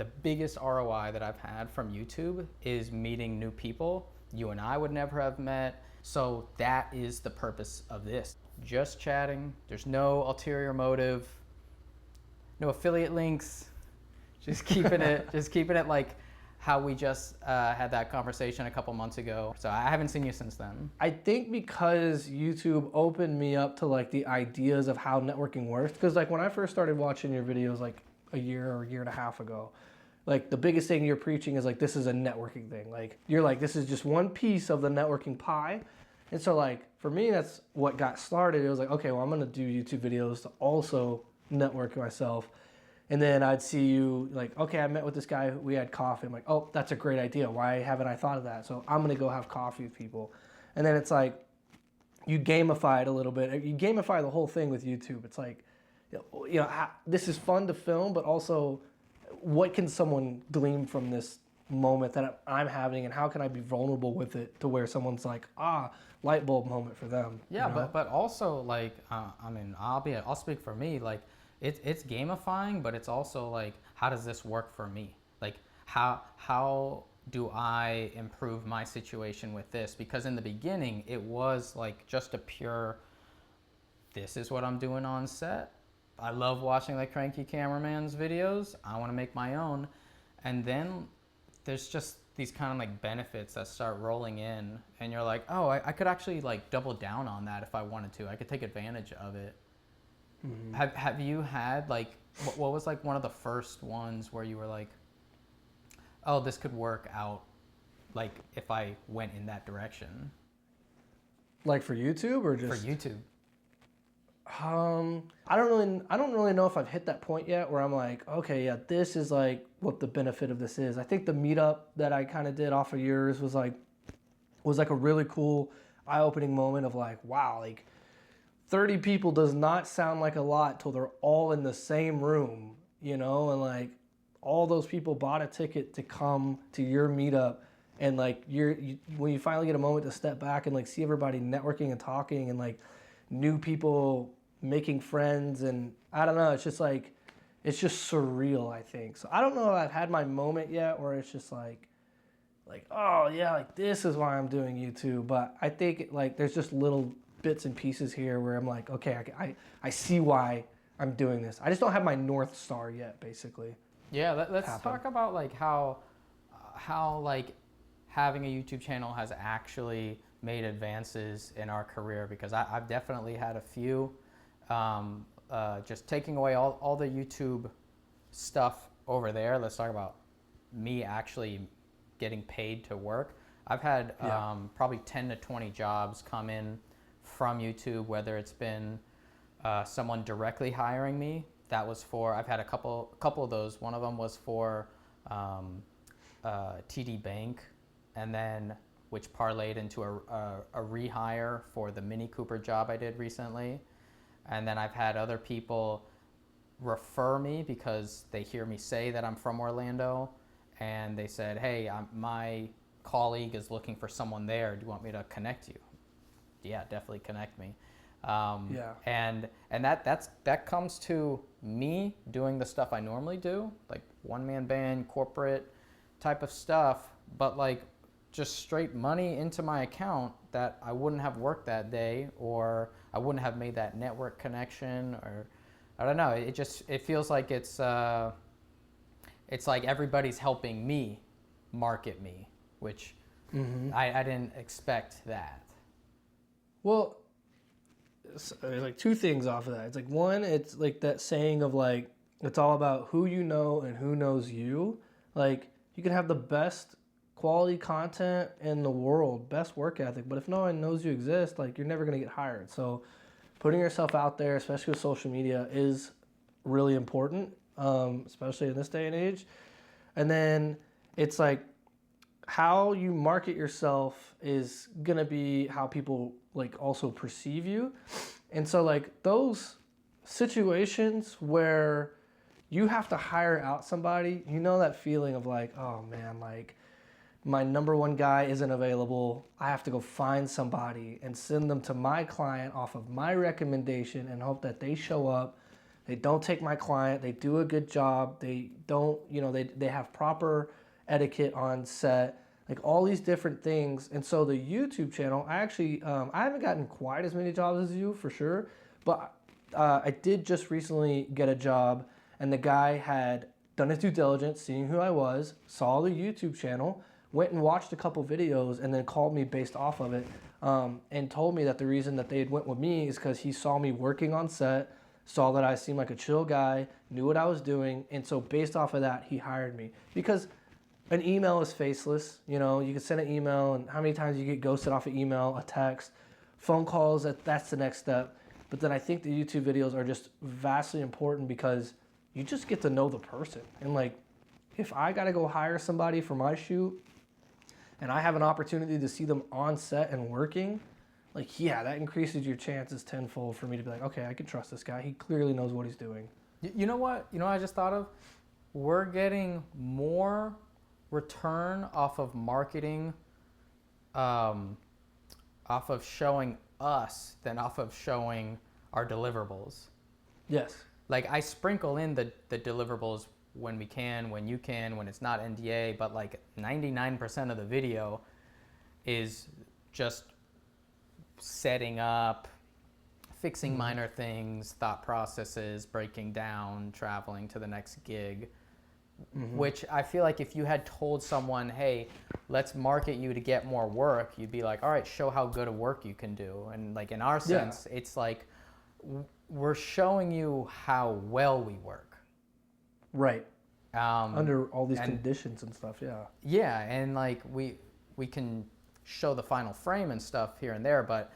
the biggest ROI that I've had from YouTube is meeting new people you and I would never have met. So that is the purpose of this. Just chatting. There's no ulterior motive, no affiliate links. Just keeping it like how we just had that conversation a couple months ago. So I haven't seen you since then. I think because YouTube opened me up to like the ideas of how networking works. Because like when I first started watching your videos like a year or a year and a half ago, like the biggest thing you're preaching is like, this is a networking thing. Like you're like, this is just one piece of the networking pie. And so like, for me, that's what got started. It was like, okay, well, I'm gonna do YouTube videos to also network myself. And then I'd see you like, okay, I met with this guy, we had coffee. I'm like, oh, that's a great idea. Why haven't I thought of that? So I'm gonna go have coffee with people. And then it's like, you gamify it a little bit. You gamify the whole thing with YouTube. It's like, this is fun to film, but also what can someone glean from this moment that I'm having, and how can I be vulnerable with it to where someone's like, light bulb moment for them. Yeah, you know? but also like, I mean, I'll speak for me. Like, it's gamifying, but it's also like, how does this work for me? Like, how do I improve my situation with this? Because in the beginning, it was like just a pure, this is what I'm doing on set. I love watching like cranky cameraman's videos. I want to make my own. And then there's just these kind of like benefits that start rolling in, and you're like, oh, I could actually like double down on that if I wanted to. I could take advantage of it. Mm-hmm. Have you had like, what was like one of the first ones where you were like, oh, this could work out, like if I went in that direction? Like for YouTube or just? For YouTube. I don't really know if I've hit that point yet where I'm like, okay, yeah, this is like what the benefit of this is. I think the meetup that I kind of did off of yours was like a really cool eye-opening moment of like, wow, like 30 people does not sound like a lot till they're all in the same room, and like all those people bought a ticket to come to your meetup, and like when you finally get a moment to step back and like see everybody networking and talking and like new people making friends, and I don't know, it's just surreal, I think. So I don't know if I've had my moment yet where it's just like, oh yeah, like this is why I'm doing YouTube. But I think like there's just little bits and pieces here where I'm like, okay, I see why I'm doing this. I just don't have my North Star yet, basically. Yeah, let's talk about like how like having a YouTube channel has actually made advances in our career, because I've definitely had a few. Just taking away all the YouTube stuff over there, let's talk about me actually getting paid to work. I've had probably 10 to 20 jobs come in from YouTube, whether it's been someone directly hiring me. That was for, I've had a couple of those. One of them was for TD Bank, and then which parlayed into a rehire for the Mini Cooper job I did recently. And then I've had other people refer me because they hear me say that I'm from Orlando, and they said, hey, my colleague is looking for someone there. Do you want me to connect you? Yeah, definitely connect me. And that comes to me doing the stuff I normally do, like one-man band, corporate type of stuff, but like just straight money into my account that I wouldn't have worked that day, or I wouldn't have made that network connection, or I don't know. It feels like it's like everybody's helping me market me, which I didn't expect that. Well, there's like two things off of that. It's like, one, it's like that saying of like, it's all about who you know and who knows you. Like you can have the best quality content in the world, best work ethic, but if no one knows you exist, like you're never going to get hired. So putting yourself out there, especially with social media, is really important, especially in this day and age. And then it's like how you market yourself is going to be how people like also perceive you. And so like those situations where you have to hire out somebody, that feeling of like, oh man, like my number one guy isn't available. I have to go find somebody and send them to my client off of my recommendation and hope that they show up, They don't take my client. They do a good job. They don't, they have proper etiquette on set, like all these different things. And so the YouTube channel, I actually, I haven't gotten quite as many jobs as you for sure, but I did just recently get a job, and the guy had done his due diligence, seeing who I was, saw the YouTube channel, went and watched a couple videos, and then called me based off of it, and told me that the reason that they had went with me is because he saw me working on set, saw that I seemed like a chill guy, knew what I was doing, and so based off of that, he hired me. Because an email is faceless, you can send an email, and how many times you get ghosted off an email, a text, phone calls, that's the next step. But then I think the YouTube videos are just vastly important because you just get to know the person. And like, if I gotta go hire somebody for my shoot and I have an opportunity to see them on set and working, like, yeah, that increases your chances tenfold for me to be like, okay, I can trust this guy. He clearly knows what he's doing. You know what? You know what I just thought of? We're getting more return off of marketing, off of showing us than off of showing our deliverables. Yes. Like, I sprinkle in the deliverables when we can, when you can, when it's not NDA, but like 99% of the video is just setting up, fixing minor things, thought processes, breaking down, traveling to the next gig. Which I feel like if you had told someone, hey, let's market you to get more work, you'd be like, all right, show how good a work you can do. And like in our sense, it's like we're showing you how well we work. Right. Under all these conditions and stuff, yeah. Yeah, and like we can show the final frame and stuff here and there, but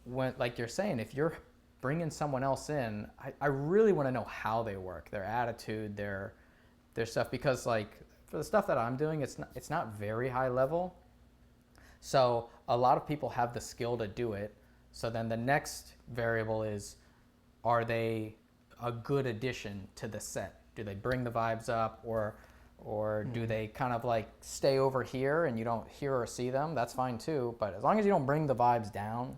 when, like you're saying, if you're bringing someone else in, I really want to know how they work, their attitude, their stuff, because like for the stuff that I'm doing, it's not very high level. So a lot of people have the skill to do it. So then the next variable is, are they a good addition to the set? Do they bring the vibes up, or do they kind of like stay over here and you don't hear or see them? That's fine too. But as long as you don't bring the vibes down,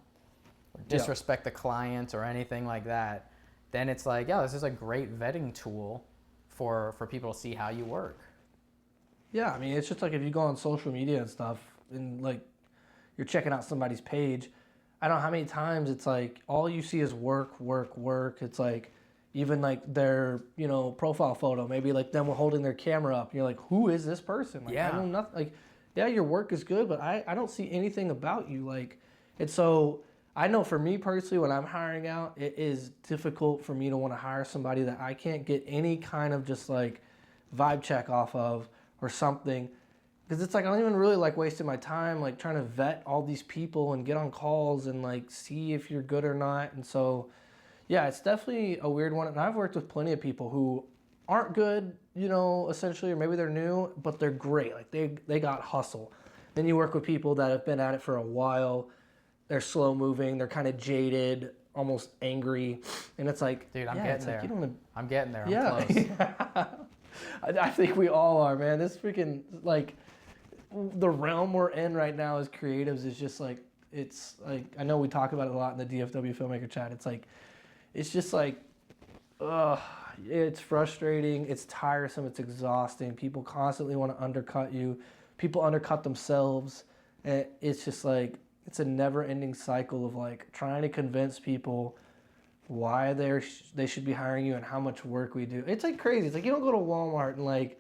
disrespect the client or anything like that, then it's like, yeah, this is a great vetting tool for people to see how you work. Yeah, I mean, it's just like if you go on social media and stuff and like you're checking out somebody's page, I don't know how many times it's like all you see is work, work, work. It's like even like their, profile photo, maybe like them holding their camera up. And you're like, who is this person? Like, Yeah. I know nothing. Like, yeah, your work is good, but I don't see anything about you. Like, and so I know for me personally, when I'm hiring out, it is difficult for me to want to hire somebody that I can't get any kind of just like vibe check off of or something. Because it's like, I don't even really like wasting my time like trying to vet all these people and get on calls and like see if you're good or not. And so, yeah, it's definitely a weird one. And I've worked with plenty of people who aren't good, essentially, or maybe they're new, but they're great. Like they got hustle. Then you work with people that have been at it for a while. They're slow moving. They're kind of jaded, almost angry. And it's like, dude, I'm getting there. Like, I'm getting there. I'm yeah. close. I think we all are, man. This freaking, like, the realm we're in right now as creatives is just like, it's like, I know we talk about it a lot in the DFW filmmaker chat. It's just like, it's frustrating. It's tiresome. It's exhausting. People constantly want to undercut you. People undercut themselves. And it's just like, it's a never-ending cycle of like trying to convince people why they should be hiring you and how much work we do. It's like crazy. It's like you don't go to Walmart and like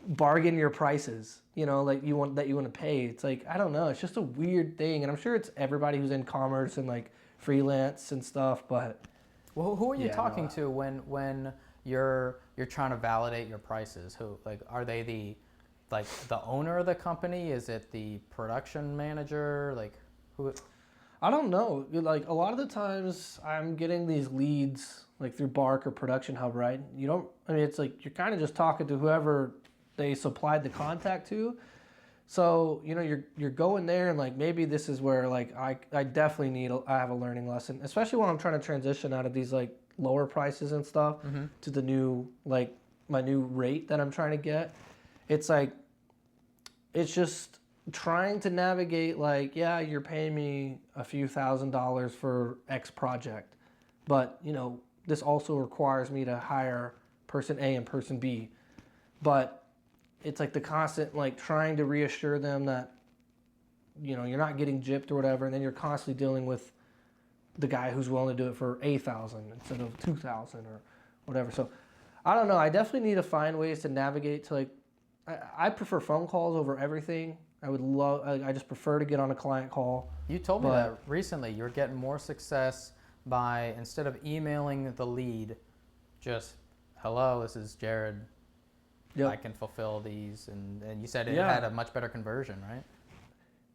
bargain your prices, like you want to pay. It's like, I don't know. It's just a weird thing. And I'm sure it's everybody who's in commerce and like freelance and stuff, but well, who are you talking to when you're trying to validate your prices? Who, like, are they the owner of the company? Is it the production manager? Like, who? I don't know. Like, a lot of the times I'm getting these leads like through Bark or Production Hub, right? It's like you're kind of just talking to whoever they supplied the contact to. So, you're going there and like maybe this is where like I definitely I have a learning lesson, especially when I'm trying to transition out of these like lower prices and stuff to the new, like my new rate that I'm trying to get. It's like, it's just trying to navigate like, yeah, you're paying me a few $1,000s for X project, but this also requires me to hire person A and person B. But it's like the constant, like trying to reassure them that, you know, you're not getting gypped or whatever. And then you're constantly dealing with the guy who's willing to do it for 8,000 instead of 2,000 or whatever. So I don't know. I definitely need to find ways to navigate to, like, I prefer phone calls over everything. I just prefer to get on a client call. You told me that recently. You're getting more success by, instead of emailing the lead, just, hello, this is Jared. Yep. I can fulfill these. And you said it had a much better conversion, right?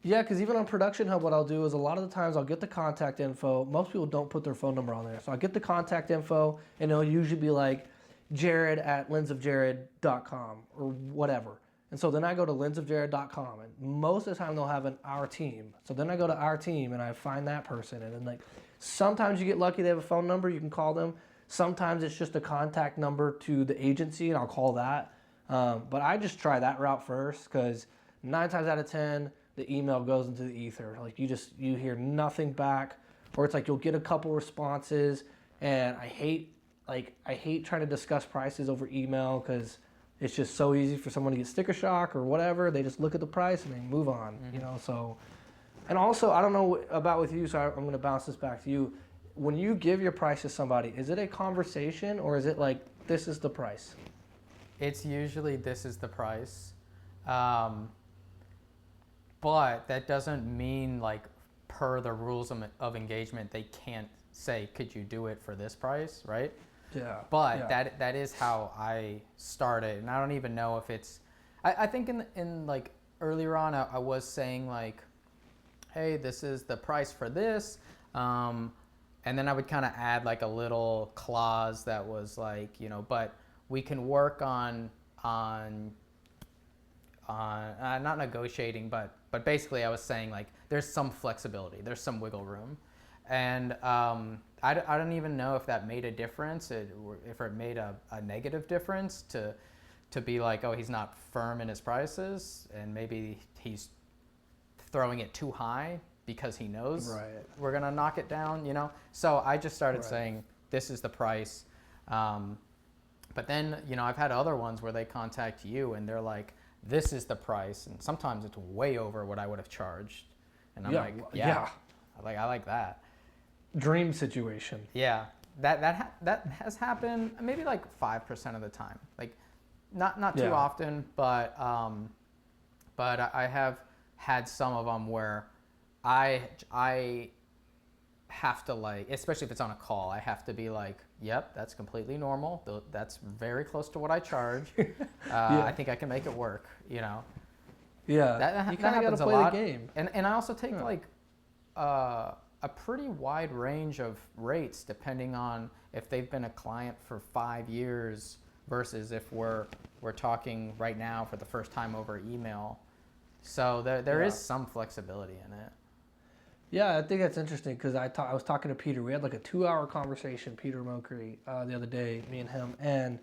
Yeah, because even on Production Hub, what I'll do is a lot of the times I'll get the contact info. Most people don't put their phone number on there. So I get the contact info, and it'll usually be like jared@lensofjared.com or whatever. And so then I go to lensofjared.com, and most of the time they'll have our team. So then I go to our team, and I find that person. And then, like, sometimes you get lucky, they have a phone number, you can call them. Sometimes it's just a contact number to the agency, and I'll call that. But I just try that route first, because 9 times out of 10, the email goes into the ether. Like, you hear nothing back, or it's like you'll get a couple responses, and I hate trying to discuss prices over email, because it's just so easy for someone to get sticker shock or whatever. They just look at the price and they move on, you know. So, and also, I don't know about with you, so I'm going to bounce this back to you. When you give your price to somebody, is it a conversation, or is it like, this is the price? It's usually, this is the price. But that doesn't mean, like, per the rules of engagement, they can't say, could you do it for this price, right? Yeah. But that is how I started, and I don't even know if it's. I think in like earlier on, I was saying, like, hey, this is the price for this, and then I would kind of add like a little clause that was like, you know, but we can work on not negotiating, but basically I was saying, like, there's some flexibility, there's some wiggle room, and I don't even know if that made a difference, if it made a negative difference to be like, oh, he's not firm in his prices, and maybe he's throwing it too high because he knows we're gonna knock it down, you know. So I just started saying, this is the price. But then, you know, I've had other ones where they contact you and they're like, this is the price, and sometimes it's way over what I would have charged, and I'm like, I like that. Dream situation. Yeah, that has happened maybe like 5% of the time, like not too often, but I have had some of them where I have to, like, especially if it's on a call, I have to be like, yep, that's completely normal. That's very close to what I charge. I think I can make it work, you know. Yeah, you kind of got to play the game. And I also take like a pretty wide range of rates depending on if they've been a client for 5 years versus if we're talking right now for the first time over email. So there is some flexibility in it. Yeah, I think that's interesting, because I was talking to Peter. We had like a 2-hour conversation, Peter Mokri, the other day, me and him, and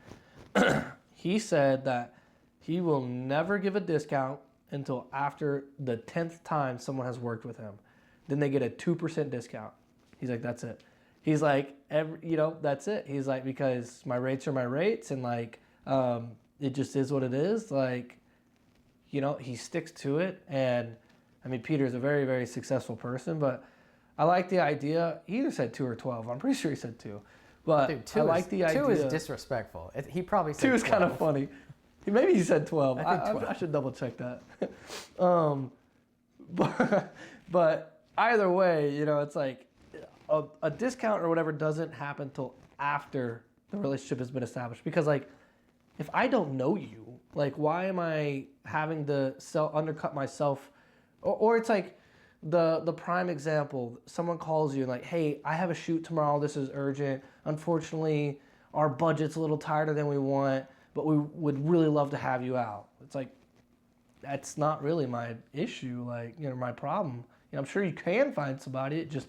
he said that he will never give a discount until after the 10th time someone has worked with him. Then they get a 2% discount. He's like, that's it. He's like, that's it. He's like, because my rates are my rates, and like, it just is what it is. Like, you know, he sticks to it. And I mean, Peter's a very, very successful person, but I like the idea. He either said 2 or 12. I'm pretty sure he said 2. But dude, I like the idea. 2 is disrespectful. He probably said 2 is 12. Kind of funny. Maybe he said 12. I think 12. I should double check that. But either way, you know, it's like a discount or whatever doesn't happen till after the relationship has been established. Because, like, if I don't know you, like, why am I having to undercut myself? Or it's like the prime example. Someone calls you and like, hey, I have a shoot tomorrow. This is urgent. Unfortunately, our budget's a little tighter than we want, but we would really love to have you out. It's like, that's not really my issue, like, you know, my problem. You know, I'm sure you can find somebody. It's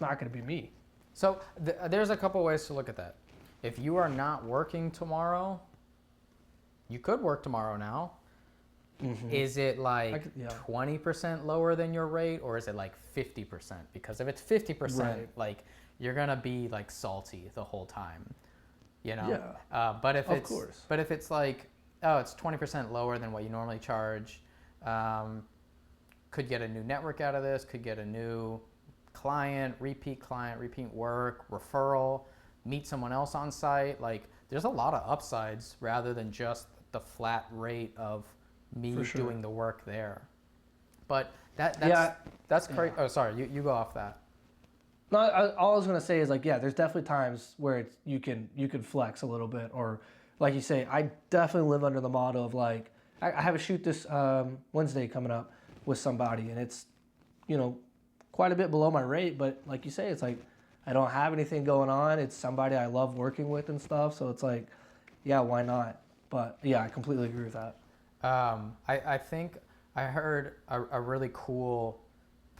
not going to be me. So there's a couple ways to look at that. If you are not working tomorrow, you could work tomorrow now. Is it like yeah. 20% lower than your rate, or is it like 50%? Because if it's 50%, Right. like you're gonna be like salty the whole time, you know. Yeah. Of course. But if it's like, oh, it's 20% lower than what you normally charge, could get a new network out of this, could get a new client, repeat work, referral, meet someone else on site. Like there's a lot of upsides rather than just the flat rate of me doing the work there. But that's crazy. Oh, sorry, you go off that. No, all I was gonna say is like, yeah, there's definitely times where it's, you can flex a little bit, or like you say, I definitely live under the motto of like, I have a shoot this Wednesday coming up with somebody, and it's, you know, quite a bit below my rate, but like you say, it's like I don't have anything going on. It's somebody I love working with and stuff, so it's like, yeah, why not? But yeah, I completely agree with that. I think I heard a really cool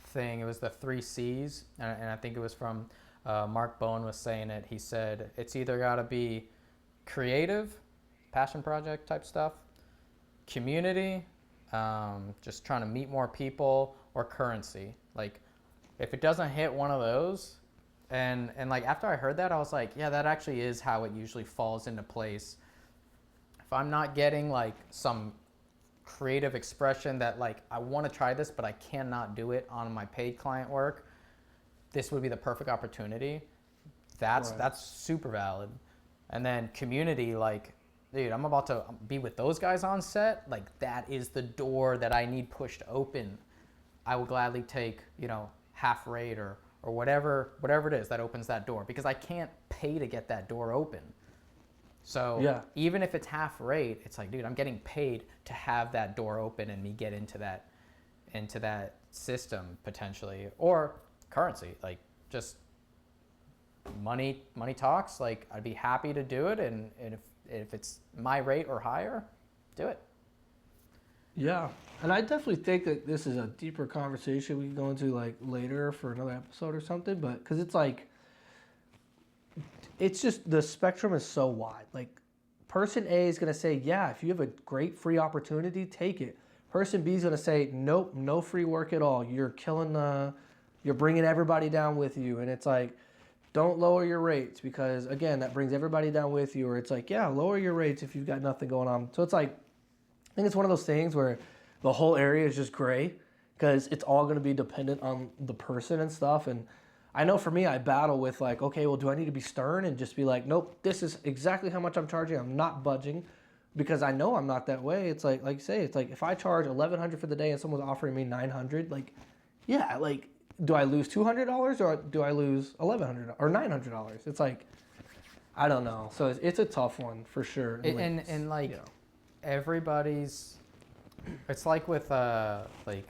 thing. It was the 3 C's, and I think it was from Mark Bowen was saying it. He said it's either got to be creative, passion project type stuff, community, just trying to meet more people, or currency. Like if it doesn't hit one of those, and like after I heard that, I was like, yeah, that actually is how it usually falls into place. If I'm not getting like some creative expression that like I want to try this but I cannot do it on my paid client work, this would be the perfect opportunity. That's super valid. And then community, like, dude, I'm about to be with those guys on set, like that is the door that I need pushed open. I will gladly take, you know, half rate or whatever it is that opens that door, because I can't pay to get that door open. So even if it's half rate, it's like, dude, I'm getting paid to have that door open and me get into that system potentially. Or currency, like just money talks. Like I'd be happy to do it, and if it's my rate or higher, do it. Yeah, and I definitely think that this is a deeper conversation we can go into like later for another episode or something. But because it's like, it's just the spectrum is so wide. Like, person A is gonna say, yeah, if you have a great free opportunity, take it. Person B is gonna say, nope, no free work at all. You're you're bringing everybody down with you, and it's like, don't lower your rates, because again, that brings everybody down with you. Or it's like, yeah, lower your rates if you've got nothing going on. So it's like, I think it's one of those things where the whole area is just gray, because it's all going to be dependent on the person and stuff. And I know for me, I battle with like, okay, well, do I need to be stern and just be like, nope, this is exactly how much I'm charging. I'm not budging, because I know I'm not that way. It's like you say, it's like if I charge $1,100 for the day and someone's offering me $900, like, yeah, like, do I lose $200 or do I lose $1,100 or $900? It's like, I don't know. So it's a tough one for sure. And like, you know, everybody's, it's like with like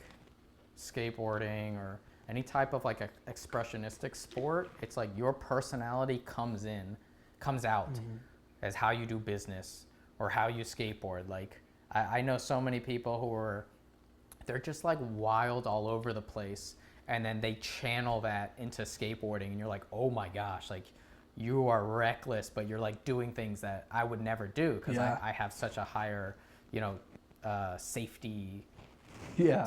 skateboarding or any type of like a expressionistic sport. It's like your personality comes out as how you do business or how you skateboard. Like I know so many people who they're just like wild all over the place, and then they channel that into skateboarding, and you're like, oh my gosh, like you are reckless, but you're like doing things that I would never do, because I have such a higher, you know, safety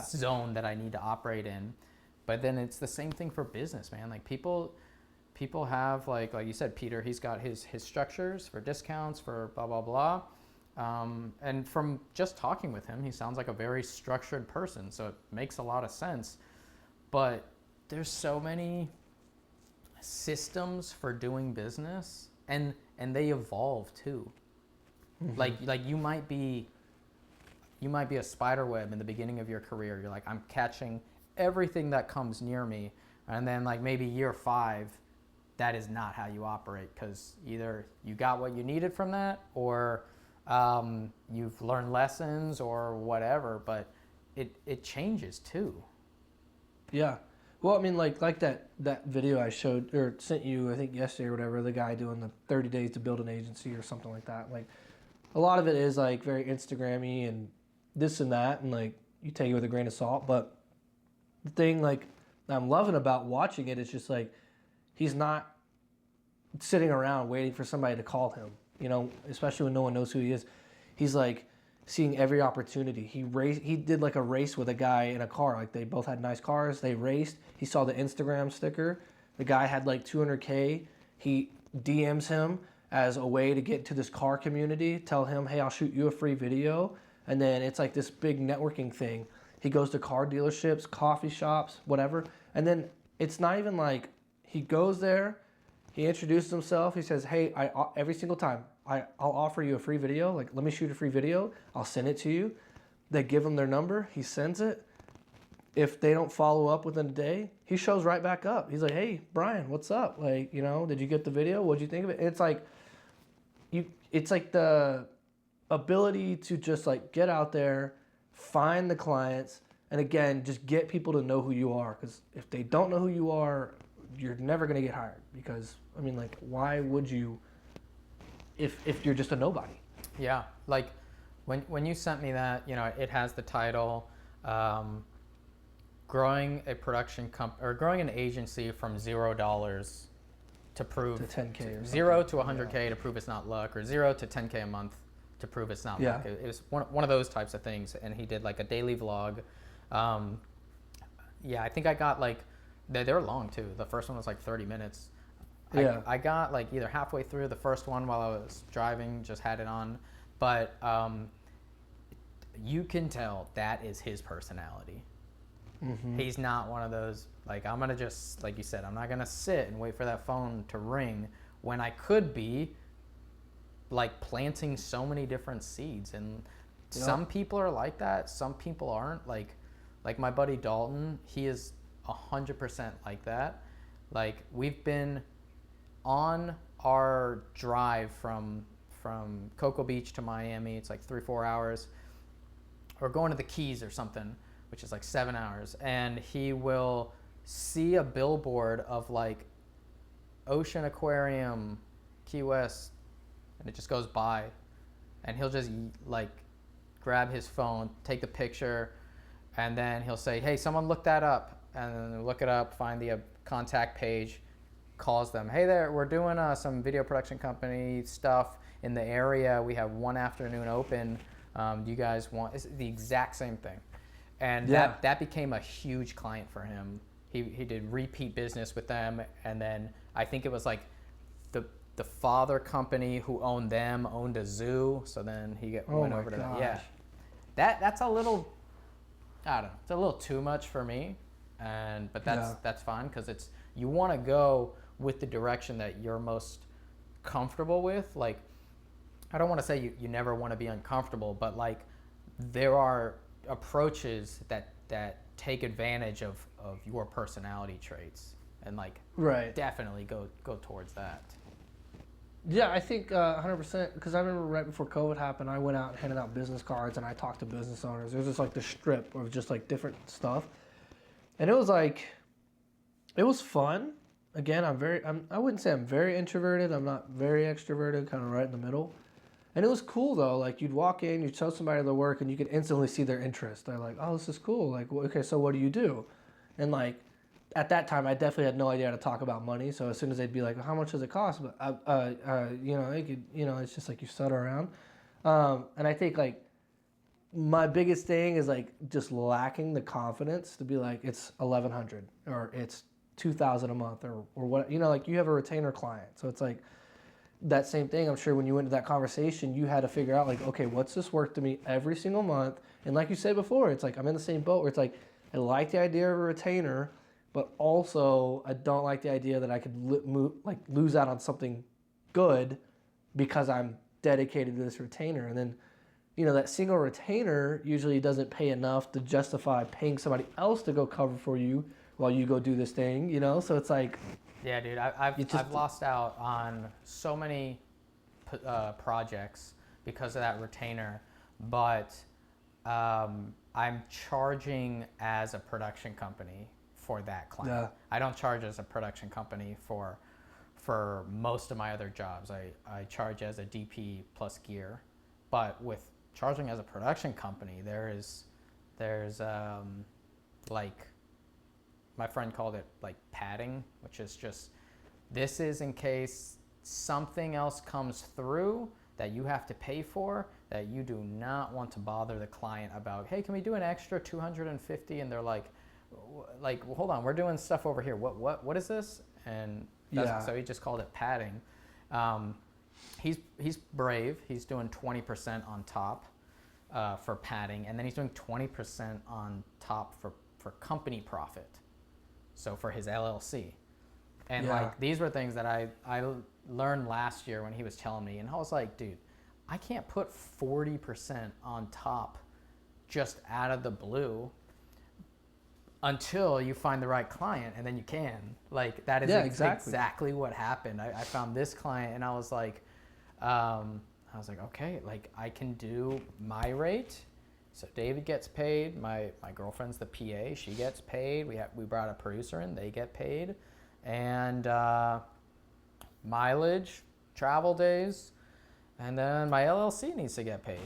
zone that I need to operate in. But then it's the same thing for business, man. Like people have like you said, Peter, he's got his structures for discounts, for blah, blah, blah. And from just talking with him, he sounds like a very structured person. So it makes a lot of sense. But there's so many systems for doing business, and they evolve too. Like you might be a spider web in the beginning of your career. You're like, I'm catching everything that comes near me, and then like maybe year 5, that is not how you operate, because either you got what you needed from that, or you've learned lessons or whatever. But it changes too. Yeah. Well, I mean, like that video I showed or sent you, I think yesterday or whatever, the guy doing the 30 days to build an agency or something like that. Like, a lot of it is like very Instagram-y and this and that, and like you take it with a grain of salt. But the thing like I'm loving about watching it is just like, he's not sitting around waiting for somebody to call him, you know, especially when no one knows who he is. He's like seeing every opportunity. He did like a race with a guy in a car. Like they both had nice cars. They raced. He saw the Instagram sticker. The guy had like 200K. He DMs him as a way to get into this car community. Tell him, hey, I'll shoot you a free video. And then it's like this big networking thing. He goes to car dealerships, coffee shops, whatever. And then it's not even like he goes there, he introduces himself, he says, hey, every single time, I'll offer you a free video. Like, let me shoot a free video. I'll send it to you. They give him their number. He sends it. If they don't follow up within a day, he shows right back up. He's like, hey, Brian, what's up? Like, did you get the video? What'd you think of it? And it's like the ability to just like get out there, find the clients, and again, just get people to know who you are. Because if they don't know who you are, you're never going to get hired. Because, like, why would you if you're just a nobody? Yeah. Like, when you sent me that, it has the title, growing a production or growing an agency from $0 to prove to 10K or 0 to 100K to prove it's not luck, or 0 to 10K a month to prove it's not luck. It was one of those types of things. And he did like a daily vlog. I think I got like, they were long too. The first one was like 30 minutes. I got like either halfway through the first one while I was driving, just had it on. But you can tell that is his personality. Mm-hmm. He's not one of those, like, I'm going to just, like you said, I'm not going to sit and wait for that phone to ring when I could be like planting so many different seeds. And some people are like that. Some people aren't. Like my buddy Dalton, he is 100% like that. Like, we've been on our drive from Cocoa Beach to Miami. It's like 3-4 hours. Or going to the Keys or something, which is like 7 hours. And he will see a billboard of like Ocean Aquarium, Key West, and it just goes by. And he'll just like grab his phone, take the picture, and then he'll say, hey, someone look that up. And then look it up, find the contact page, calls them. Hey there, we're doing some video production company stuff in the area. We have one afternoon open. Do you guys want? It's the exact same thing. And that became a huge client for him. He did repeat business with them. And then I think it was like the father company who owned them owned a zoo. So then he went over to that. Yeah. That's a little, I don't know, it's a little too much for me. But that's fine, because you want to go with the direction that you're most comfortable with. Like, I don't want to say you never want to be uncomfortable, but like, there are approaches that take advantage of your personality traits, and like, definitely go towards that. Yeah, I think 100%, because I remember right before COVID happened, I went out and handed out business cards, and I talked to business owners. There's just like the strip of just like different stuff. And it was like, it was fun. Again, I wouldn't say I'm very introverted. I'm not very extroverted, kind of right in the middle. And it was cool though. Like, you'd walk in, you'd show somebody their work, and you could instantly see their interest. They're like, oh, this is cool. Like, well, okay, so what do you do? And like, at that time, I definitely had no idea how to talk about money. So as soon as they'd be like, well, how much does it cost? But it's just like you stutter around. And I think like, my biggest thing is like just lacking the confidence to be like, it's 1,100 or it's 2,000 a month or what, like, you have a retainer client. So it's like that same thing. I'm sure when you went into that conversation, you had to figure out like, okay, what's this worth to me every single month? And like you said before, it's like, I'm in the same boat where it's like, I like the idea of a retainer, but also I don't like the idea that I could lose out on something good because I'm dedicated to this retainer. And then, that single retainer usually doesn't pay enough to justify paying somebody else to go cover for you while you go do this thing, So it's like... Yeah, dude, I've lost out on so many projects because of that retainer, but I'm charging as a production company for that client. Yeah. I don't charge as a production company for most of my other jobs. I charge as a DP plus gear, but with charging as a production company, there's like, my friend called it like padding, which is just, this is in case something else comes through that you have to pay for that you do not want to bother the client about. Hey, can we do an extra 250? And they're like, well, hold on, we're doing stuff over here. What is this? And so he just called it padding. He's brave. He's doing 20% on top for padding, and then he's doing 20% on top for company profit. So for his LLC. And like these were things that I learned last year when he was telling me, and I was like, dude, I can't put 40% on top just out of the blue until you find the right client, and then you can. Like that is exactly what happened. I found this client, and I was like, okay, like I can do my rate. So David gets paid. My girlfriend's the PA. She gets paid. We brought a producer in. They get paid, and mileage, travel days, and then my LLC needs to get paid.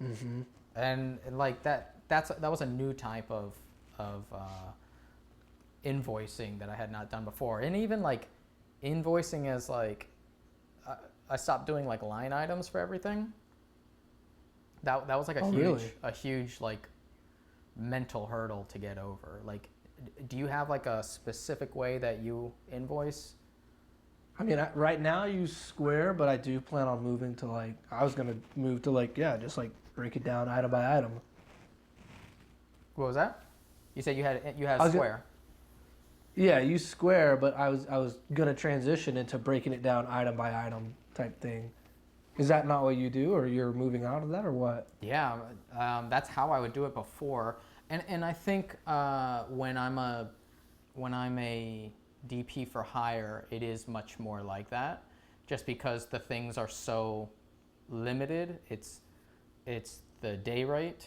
Mm-hmm. And like that was a new type of invoicing that I had not done before. And even like invoicing as like I stopped doing like line items for everything. That was like a huge like mental hurdle to get over. Like, do you have like a specific way that you invoice? I mean, right now I use Square, but I do plan on moving to like, I was going to move to like, just like break it down item by item. What was that? You said you had Square. Yeah, I use Square, but I was going to transition into breaking it down item by item type thing. Is that not what you do, or you're moving out of that, or what? Yeah, that's how I would do it before. And I think when I'm a DP for hire, it is much more like that, just because the things are so limited. It's the day rate,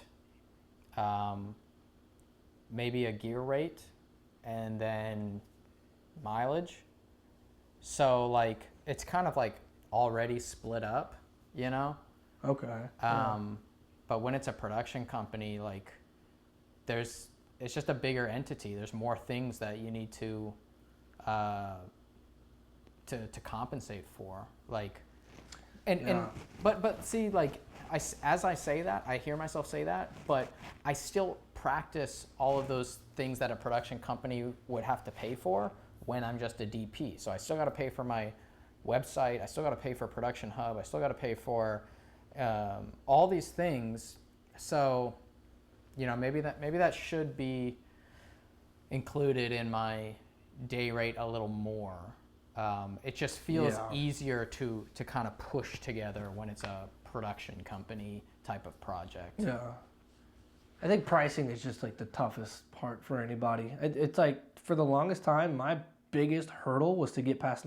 maybe a gear rate, and then mileage. So like it's kind of like already split up, you know? Okay. But when it's a production company, like it's just a bigger entity. There's more things that you need to compensate for, like, but see, like, as I say that, I hear myself say that, but I still practice all of those things that a production company would have to pay for when I'm just a DP. So I still got to pay for my website. I still got to pay for Production Hub. I still got to pay for all these things. So, you know, maybe that should be included in my day rate a little more. It just feels easier to kind of push together when it's a production company type of project. Yeah. I think pricing is just like the toughest part for anybody. It's like for the longest time, my biggest hurdle was to get past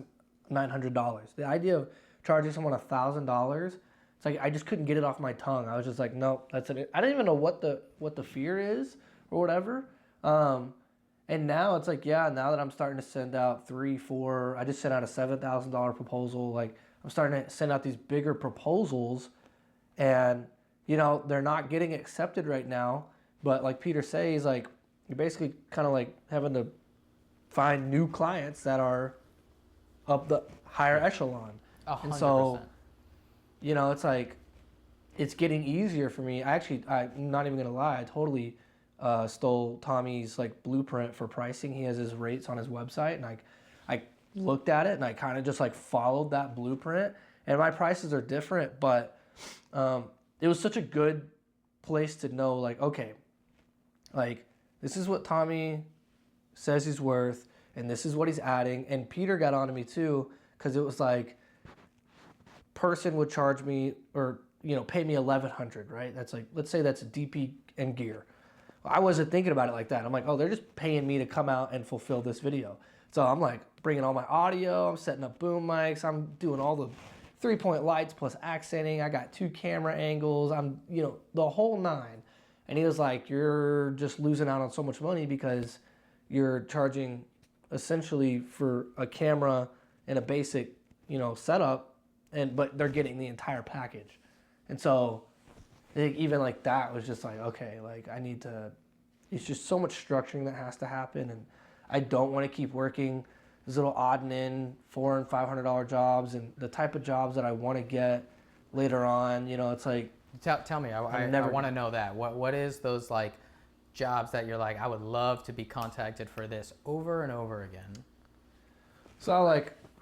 $900. The idea of charging someone $1,000, it's like I just couldn't get it off my tongue. I was just like, nope, that's it. I didn't even know what the fear is or whatever. And now it's like, now that I'm starting to send out 3, 4, I just sent out a $7,000 proposal. Like I'm starting to send out these bigger proposals, and you know they're not getting accepted right now. But like Peter says, like you're basically kind of like having to find new clients that are up the higher echelon. 100%. And so, you know, it's like, it's getting easier for me. I'm not even gonna lie, I totally stole Tommy's like blueprint for pricing. He has his rates on his website, and I looked at it and I kind of just like followed that blueprint, and my prices are different, but it was such a good place to know, like, okay, like this is what Tommy says he's worth, and this is what he's adding. And Peter got onto me too, because it was like, person would charge me, or you know, pay me $1,100, right? That's like, let's say that's a DP and gear. I wasn't thinking about it like that. I'm like, oh, they're just paying me to come out and fulfill this video. So I'm like bringing all my audio, I'm setting up boom mics, I'm doing all the 3-point lights plus accenting. I got 2 camera angles. I'm, you know, the whole 9. And he was like, you're just losing out on so much money because you're charging essentially for a camera and a basic, you know, setup, but they're getting the entire package. And so I think even like that was just like, okay, like it's just so much structuring that has to happen. And I don't want to keep working these little odd and end $400 and $500 jobs, and the type of jobs that I want to get later on. It's like Tell me, I never want to know that. What is those like jobs that you're like, I would love to be contacted for this over and over again? So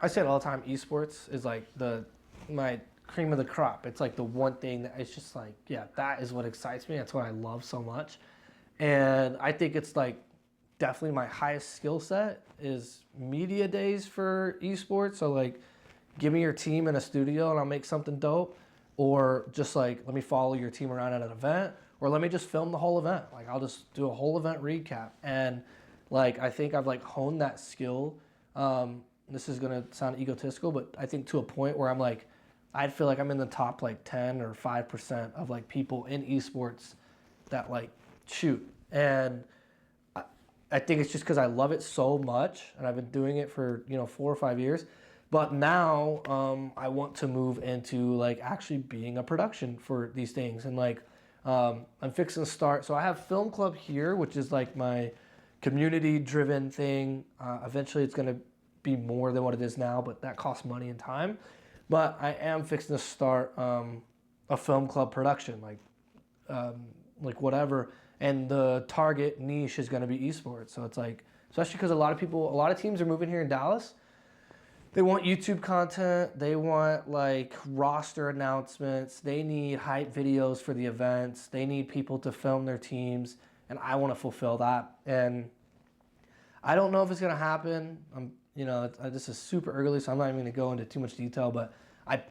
I say it all the time, esports is like my cream of the crop. It's like the one thing that it's just like, yeah, that is what excites me. That's what I love so much. And I think it's like definitely my highest skill set is media days for esports. So like give me your team in a studio and I'll make something dope. Or just like, let me follow your team around at an event, or let me just film the whole event. Like I'll just do a whole event recap. And like, I think I've like honed that skill. This is gonna sound egotistical, but I think to a point where I'm like, I'd feel like I'm in the top like 10 or 5% of like people in esports that like shoot. And I think it's just because I love it so much, and I've been doing it for 4 or 5 years. But now I want to move into like actually being a production for these things, and like I'm fixing to start. So I have Film Club here, which is like my community-driven thing. Eventually, it's going to be more than what it is now, but that costs money and time. But I am fixing to start a film club production, like whatever. And the target niche is going to be esports. So it's like, especially because a lot of teams are moving here in Dallas. They want YouTube content. They want like roster announcements. They need hype videos for the events. They need people to film their teams. And I want to fulfill that. And I don't know if it's going to happen. This is super early, so I'm not even going to go into too much detail, but I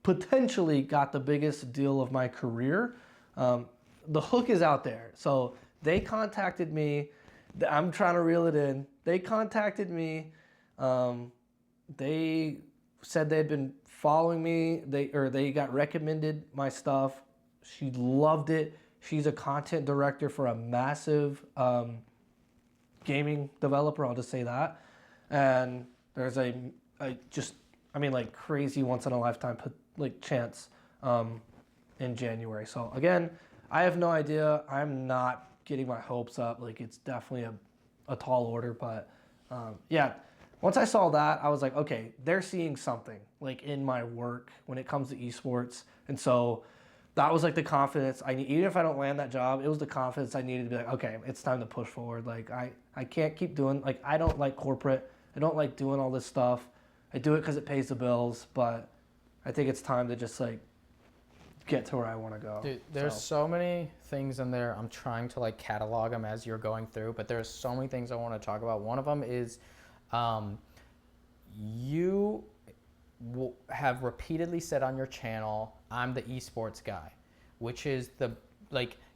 potentially got the biggest deal of my career. The hook is out there. So they contacted me. I'm trying to reel it in. They contacted me. They said they had been following me. They got recommended my stuff. She loved it. She's a content director for a massive gaming developer. I'll just say that. And there's like crazy once in a lifetime chance in January. So again, I have no idea. I'm not getting my hopes up. Like it's definitely a tall order, but yeah. Once I saw that, I was like, okay, they're seeing something like in my work when it comes to esports. And so that was like the confidence I need. Even if I don't land that job, it was the confidence I needed to be like, okay, it's time to push forward. Like I can't keep doing, like I don't like corporate. I don't like doing all this stuff. I do it because it pays the bills, but I think it's time to just like get to where I want to go. Dude, there's so many things in there. I'm trying to like catalog them as you're going through, but there's so many things I want to talk about. One of them is you have repeatedly said on your channel, I'm the esports guy, which is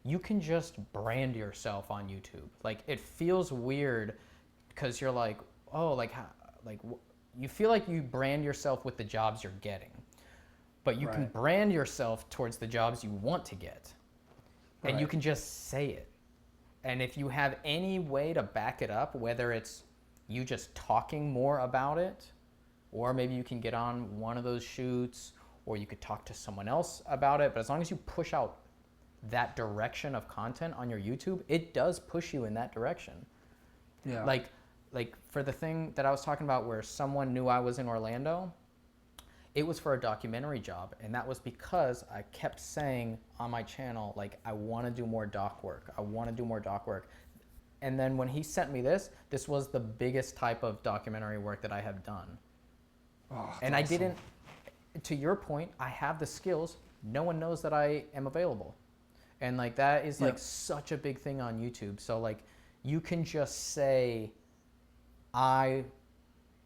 you can just brand yourself on YouTube. Like it feels weird because you're like, oh, you feel like you brand yourself with the jobs you're getting, but you can brand yourself towards the jobs you want to get, and you can just say it. And if you have any way to back it up, whether it's you just talking more about it, or maybe you can get on one of those shoots, or you could talk to someone else about it. But as long as you push out that direction of content on your YouTube, it does push you in that direction. Yeah. Like for the thing that I was talking about where someone knew I was in Orlando, it was for a documentary job. And that was because I kept saying on my channel, like, I want to do more doc work. I want to do more doc work. And then when he sent me this was the biggest type of documentary work that I have done. Oh, and I didn't, to your point, I have the skills. No one knows that I am available. And like that is like such a big thing on YouTube. So like you can just say, I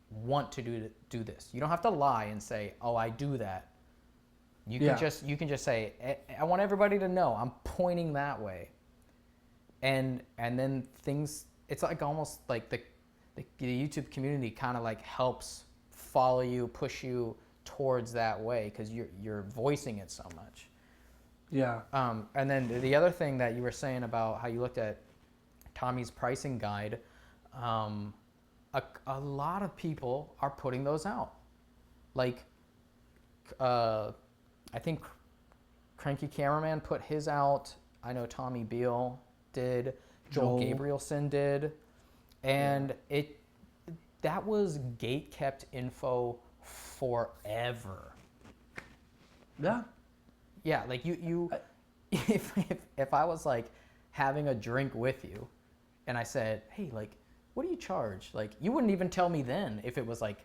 want to do this. You don't have to lie and say, oh, I do that. You can just say, I want everybody to know I'm pointing that way. And then things, it's like almost like the YouTube community kind of like helps follow you, push you towards that way because you're voicing it so much. Yeah. And then the other thing that you were saying about how you looked at Tommy's pricing guide, a lot of people are putting those out. Like, I think Cranky Cameraman put his out. I know Tommy Beal did. Joel Gabrielson did. And that was gate-kept info forever. Yeah. Yeah, like if I was like having a drink with you and I said, hey, like, what do you charge? Like, you wouldn't even tell me then if it was like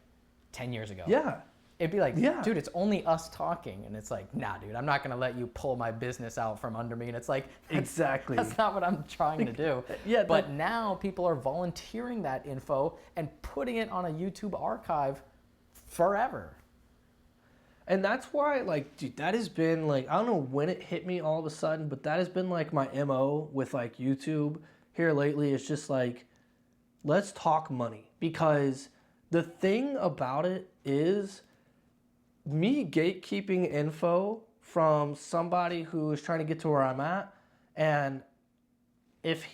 10 years ago. Yeah. It'd be like, Yeah. dude, it's only us talking. And it's like, nah, dude, I'm not going to let you pull my business out from under me. And it's like, Exactly. That's not what I'm trying to do. Yeah, but now people are volunteering that info and putting it on a YouTube archive forever. And that's why, like, dude, that has been, like, I don't know when it hit me all of a sudden, but that has been, like, my MO with, like, YouTube here lately. It's just, like, let's talk money. Because the thing about it is me gatekeeping info from somebody who is trying to get to where I'm at. And if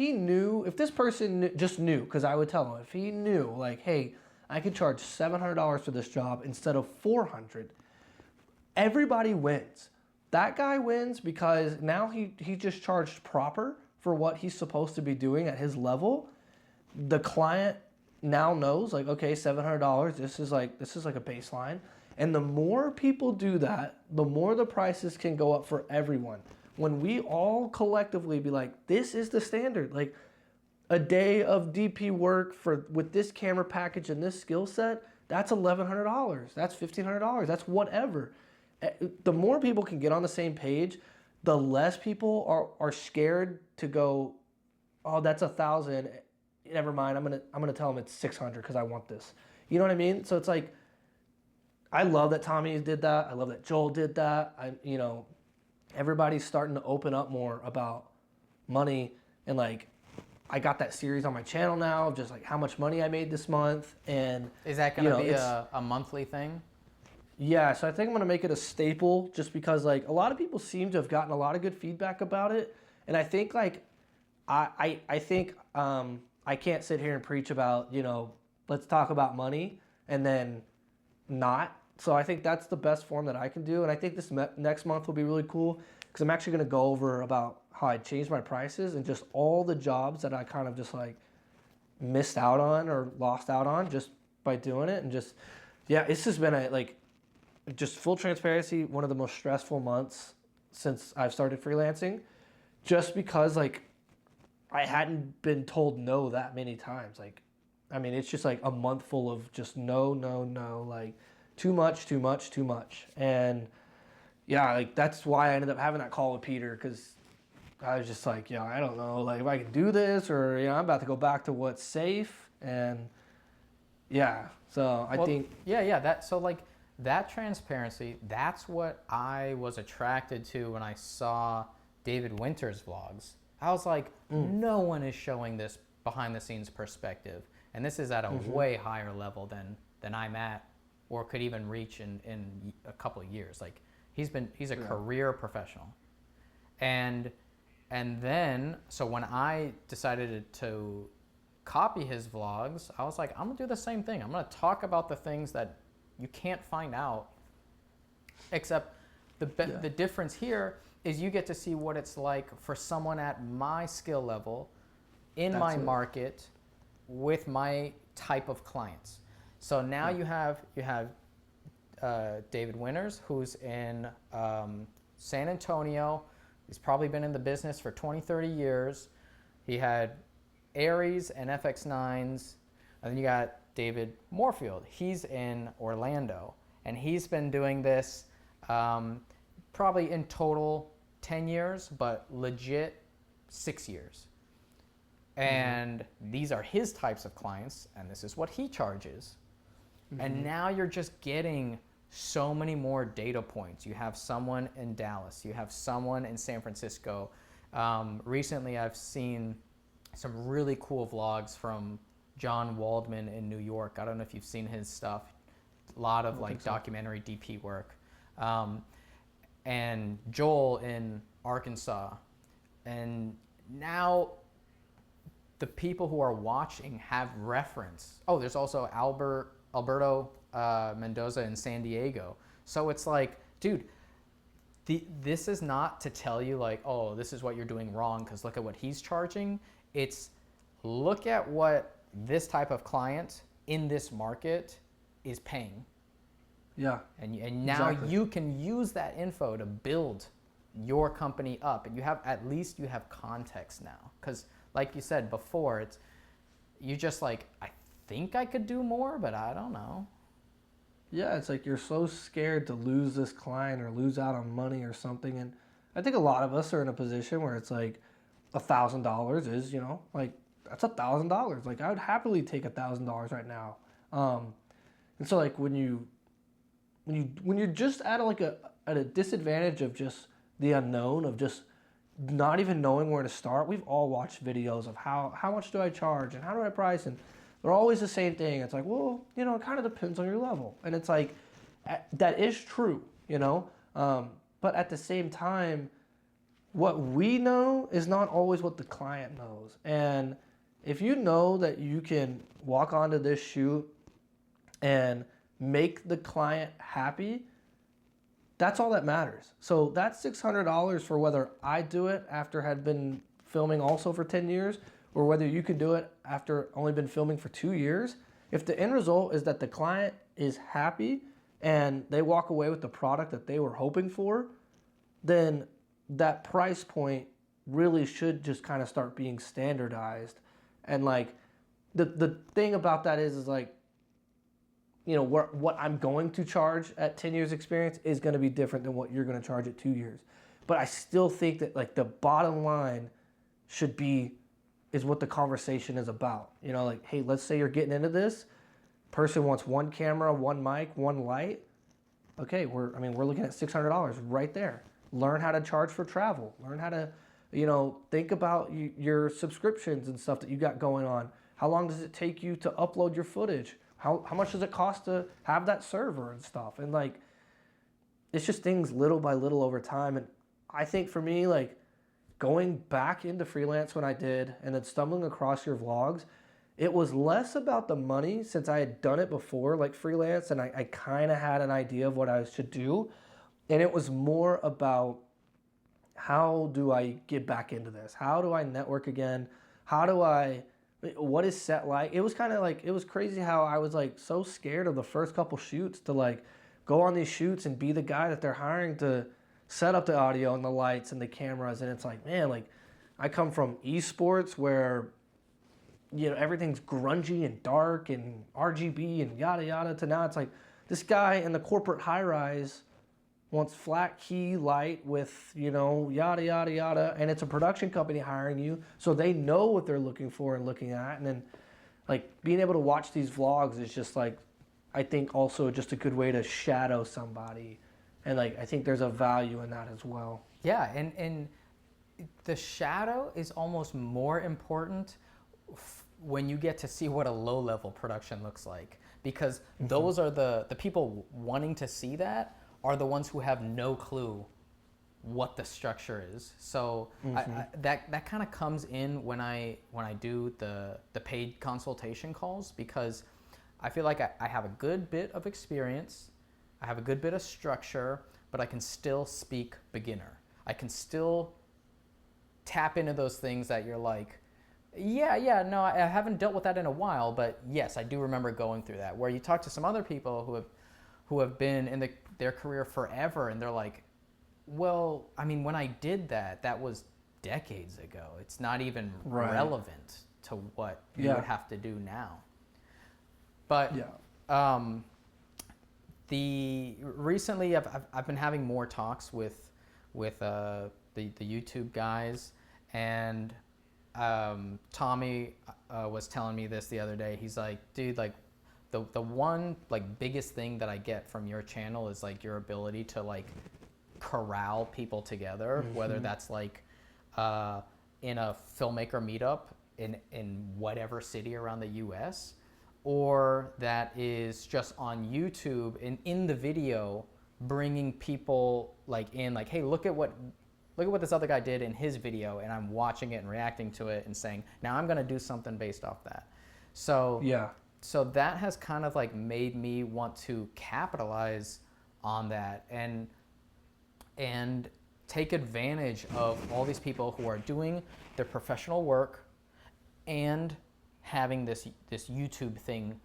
this person just knew, because I would tell him, if he knew, like, hey, I could charge $700 for this job instead of $400, everybody wins. That guy wins because now he just charged proper for what he's supposed to be doing at his level. The client now knows, like, okay, $700, this is like a baseline. And the more people do that, the more the prices can go up for everyone. When we all collectively be like, this is the standard, like a day of DP work with this camera package and this skill set, that's $1,100, that's $1,500, that's whatever. The more people can get on the same page, the less people are scared to go, oh, that's $1,000. Never mind. I'm gonna tell them it's $600 because I want this. You know what I mean? So it's like, I love that Tommy did that. I love that Joel did that. Everybody's starting to open up more about money, and like, I got that series on my channel now of just like how much money I made this month. And is that gonna be a monthly thing? Yeah, so I think I'm gonna make it a staple just because like a lot of people seem to have gotten a lot of good feedback about it. And I think like I think I can't sit here and preach about, let's talk about money and then not. So I think that's the best form that I can do. And I think this next month will be really cool because I'm actually gonna go over about how I changed my prices and just all the jobs that I kind of just like missed out on or lost out on just by doing it. And just, yeah, it's just been just full transparency, one of the most stressful months since I've started freelancing, just because like I hadn't been told no that many times. Like, I mean, it's just like a month full of just no, like too much. And yeah, like that's why I ended up having that call with Peter, because I was just like, I don't know, like if I can do this or, I'm about to go back to what's safe. And yeah, so I think. Yeah. So like, that transparency, that's what I was attracted to when I saw David Winter's vlogs. I was like, no one is showing this behind the scenes perspective. And this is at a way higher level than I'm at or could even reach in a couple of years. Like he's a career professional. And then, so when I decided to copy his vlogs, I was like, I'm gonna do the same thing. I'm gonna talk about the things that you can't find out, except the difference here is you get to see what it's like for someone at my skill level, in my market, with my type of clients. So now you have David Winters, who's in San Antonio. He's probably been in the business for 20, 30 years. He had Aries and FX9s, and then you got David Morefield. He's in Orlando, and he's been doing this probably in total 10 years, but legit 6 years. And these are his types of clients, and this is what he charges. And now you're just getting so many more data points. You have someone in Dallas, you have someone in San Francisco. Recently I've seen some really cool vlogs from John Waldman in New York. I don't know if you've seen his stuff. A lot of like documentary DP work. And Joel in Arkansas. And now the people who are watching have reference. Oh, there's also Alberto Mendoza in San Diego. So it's like, dude, this is not to tell you like, oh, this is what you're doing wrong because look at what he's charging. It's look at what this type of client in this market is paying. Yeah. And now you can use that info to build your company up, and you have, at least you have context now. Because like you said before, it's, you just like, I think I could do more, but I don't know. Yeah, it's like you're so scared to lose this client or lose out on money or something. And I think a lot of us are in a position where it's like $1,000 is, you know, like that's $1,000. Like I would happily take $1,000 right now. And so like when you're just at at a disadvantage of just the unknown of just not even knowing where to start. We've all watched videos of how much do I charge and how do I price, and they're always the same thing. It's like, well, you know, it kind of depends on your level. And it's like, that is true, you know? But at the same time, what we know is not always what the client knows. And if you know that you can walk onto this shoot and make the client happy, that's all that matters. So that's $600 for whether I do it after had been filming also for 10 years, or whether you can do it after only been filming for 2 years. If the end result is that the client is happy and they walk away with the product that they were hoping for, then that price point really should just kind of start being standardized. And like the thing about that is like, you know, what I'm going to charge at 10 years experience is going to be different than what you're going to charge at 2 years. But I still think that like the bottom line is what the conversation is about. You know, like, hey, let's say you're getting into this. Person wants one camera, one mic, one light. Okay, we're looking at $600 right there. Learn how to charge for travel. Learn how to, you know, think about your subscriptions and stuff that you got going on. How long does it take you to upload your footage? How much does it cost to have that server and stuff? And like, it's just things little by little over time. And I think for me, like going back into freelance when I did and then stumbling across your vlogs, it was less about the money since I had done it before, like freelance, and I kind of had an idea of what I should do. And it was more about how do I get back into this? How do I network again? What is set like? It was kind of like, it was crazy how I was like so scared of the first couple shoots to like go on these shoots and be the guy that they're hiring to set up the audio and the lights and the cameras. And it's like, man, like I come from esports where, you know, everything's grungy and dark and RGB and yada yada, to now it's like this guy in the corporate high rise wants flat key light with, you know, yada yada yada, and it's a production company hiring you, so they know what they're looking for and looking at. And then like being able to watch these vlogs is just like, I think also just a good way to shadow somebody, and like I think there's a value in that as well. Yeah, and the shadow is almost more important when you get to see what a low-level production looks like, because those are the people wanting to see that are the ones who have no clue what the structure is. So that kind of comes in when I do the paid consultation calls, because I feel like I have a good bit of experience, I have a good bit of structure, but I can still speak beginner. I can still tap into those things that you're like, no, I haven't dealt with that in a while, but yes, I do remember going through that. Where you talk to some other people who have been in their career forever, and they're like, well, I mean, when I did that, that was decades ago. It's not even relevant to what you would have to do now. But recently I've been having more talks with the YouTube guys, and Tommy was telling me this the other day. He's like, dude, like the one like biggest thing that I get from your channel is like your ability to like corral people together, whether that's like in a filmmaker meetup in whatever city around the US, or that is just on YouTube and in the video bringing people like in, like, hey, look at what this other guy did in his video, and I'm watching it and reacting to it and saying, now I'm gonna do something based off that. So so that has kind of like made me want to capitalize on that and take advantage of all these people who are doing their professional work and having this YouTube thing